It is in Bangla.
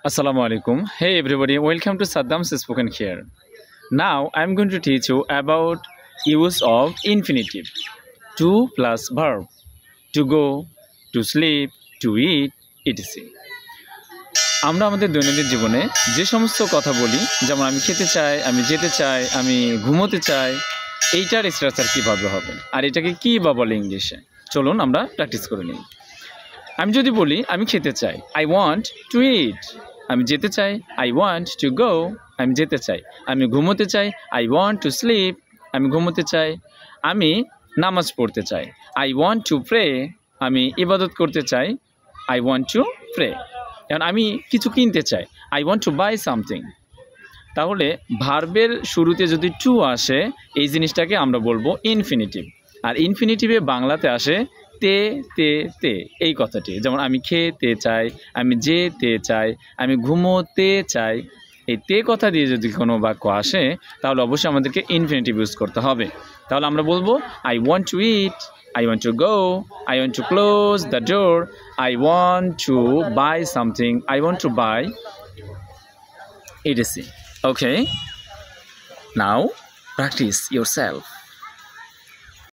Assalamu alaikum. Hey everybody, welcome to Saddam's Spoken here. Now I'm going to teach you about use of infinitive. To plus verb. To go, to sleep, to eat, etc. আমরা আমাদের দৈনন্দিন জীবনে যে সমস্ত কথা বলি, যেমন আমি খেতে চাই, আমি যেতে চাই, আমি ঘুমোতে চাই, এইটার স্ট্রাকচার কীভাবে হবে আর এটাকে কী বা বলে ইংলিশে, চলুন আমরা প্র্যাকটিস করে নিই। আমি যদি বলি আমি খেতে চাই, আই ওয়ান্ট টু ইট। আমি যেতে চাই, আই ওয়ান্ট টু গো। আমি যেতে চাই। আমি ঘুমোতে চাই, আই ওয়ান্ট টু স্লিপ। আমি ঘুমোতে চাই। আমি নামাজ পড়তে চাই, আই ওয়ান্ট টু প্রে। আমি ইবাদত করতে চাই, আই ওয়ান্ট টু প্রে। কারণ আমি কিছু কিনতে চাই, I want to buy something. তাহলে ভার্বের শুরুতে যদি টু আসে, এই জিনিসটাকে আমরা বলবো ইনফিনিটিভ। আর ইনফিনিটিভে বাংলাতে আসে তে তে তে, এই কথাটি। যেমন আমি খেতে চাই, আমি যেতে চাই, আমি ঘুমোতে চাই। এই তে কথা দিয়ে যদি কোনো বাক্য আসে, তাহলে অবশ্যই আমাদেরকে ইনফিনিটিভ ইউজ করতে হবে। তাহলে আমরা বলবো I want two it, I want to go, I want to close the door, I want to buy something, I want to buy etc. Okay, now practice yourself.